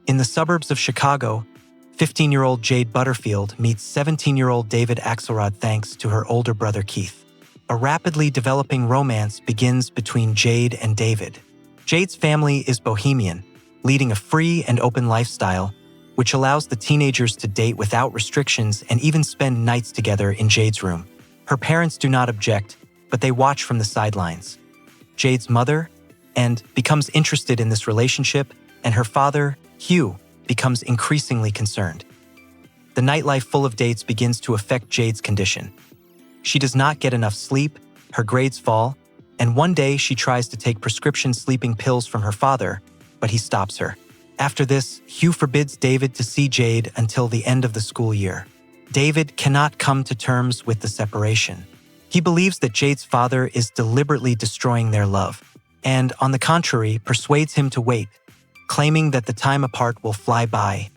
In the suburbs of Chicago, 15-year-old Jade Butterfield meets 17-year-old David Axelrod thanks to her older brother Keith. A rapidly developing romance begins between Jade and David. Jade's family is bohemian, leading a free and open lifestyle, which allows the teenagers to date without restrictions and even spend nights together in Jade's room. Her parents do not object, but they watch from the sidelines. Jade's mother, Anne, becomes interested in this relationship, and her father, Hugh, becomes increasingly concerned. The nightlife full of dates begins to affect Jade's condition. She does not get enough sleep, her grades fall, and one day she tries to take prescription sleeping pills from her father, but he stops her. After this, Hugh forbids David to see Jade until the end of the school year. David cannot come to terms with the separation. He believes that Jade's father is deliberately destroying their love, and, on the contrary, persuades him to wait, claiming that the time apart will fly by.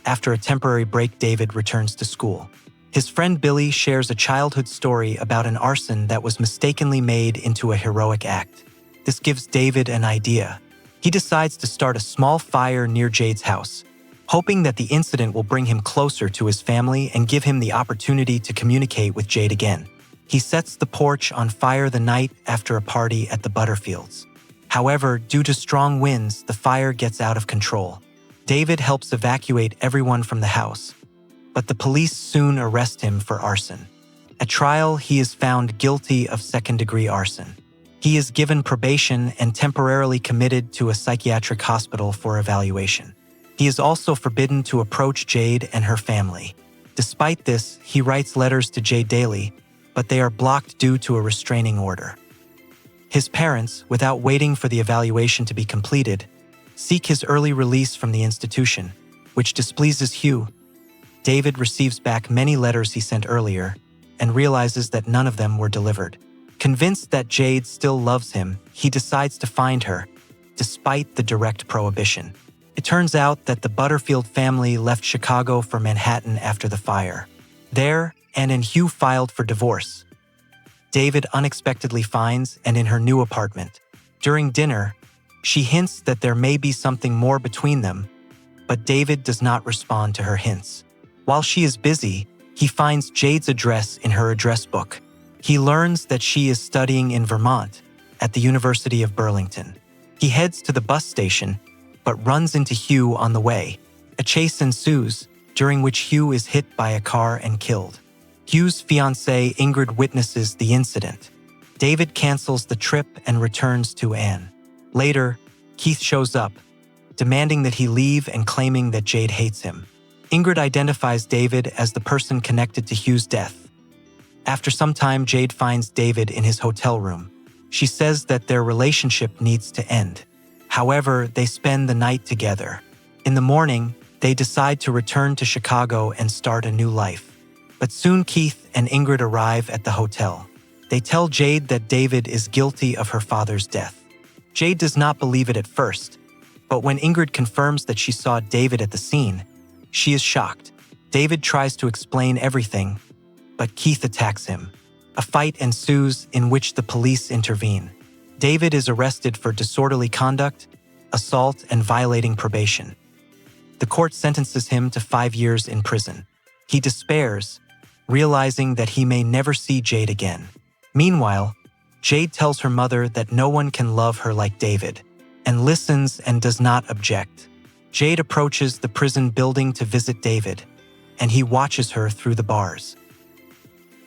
After a temporary break, David returns to school. His friend Billy shares a childhood story about an arson that was mistakenly made into a heroic act. This gives David an idea. He decides to start a small fire near Jade's house, hoping that the incident will bring him closer to his family and give him the opportunity to communicate with Jade again. He sets the porch on fire the night after a party at the Butterfields. However, due to strong winds, the fire gets out of control. David helps evacuate everyone from the house, but the police soon arrest him for arson. At trial, he is found guilty of second-degree arson. He is given probation and temporarily committed to a psychiatric hospital for evaluation. He is also forbidden to approach Jade and her family. Despite this, he writes letters to Jade daily, but they are blocked due to a restraining order. His parents, without waiting for the evaluation to be completed, seek his early release from the institution, which displeases Hugh. David receives back many letters he sent earlier and realizes that none of them were delivered. Convinced that Jade still loves him, he decides to find her, despite the direct prohibition. It turns out that the Butterfield family left Chicago for Manhattan after the fire. There, Anne and Hugh filed for divorce. David unexpectedly finds Anne in her new apartment. During dinner, she hints that there may be something more between them, but David does not respond to her hints. While she is busy, he finds Jade's address in her address book. He learns that she is studying in Vermont at the University of Burlington. He heads to the bus station, but runs into Hugh on the way. A chase ensues, during which Hugh is hit by a car and killed. Hugh's fiancée Ingrid witnesses the incident. David cancels the trip and returns to Anne. Later, Keith shows up, demanding that he leave and claiming that Jade hates him. Ingrid identifies David as the person connected to Hugh's death. After some time, Jade finds David in his hotel room. She says that their relationship needs to end. However, they spend the night together. In the morning, they decide to return to Chicago and start a new life. But soon Keith and Ingrid arrive at the hotel. They tell Jade that David is guilty of her father's death. Jade does not believe it at first, but when Ingrid confirms that she saw David at the scene, she is shocked. David tries to explain everything, but Keith attacks him. A fight ensues in which the police intervene. David is arrested for disorderly conduct, assault, and violating probation. The court sentences him to 5 years in prison. He despairs, realizing that he may never see Jade again. Meanwhile, Jade tells her mother that no one can love her like David, and listens and does not object. Jade approaches the prison building to visit David, and he watches her through the bars.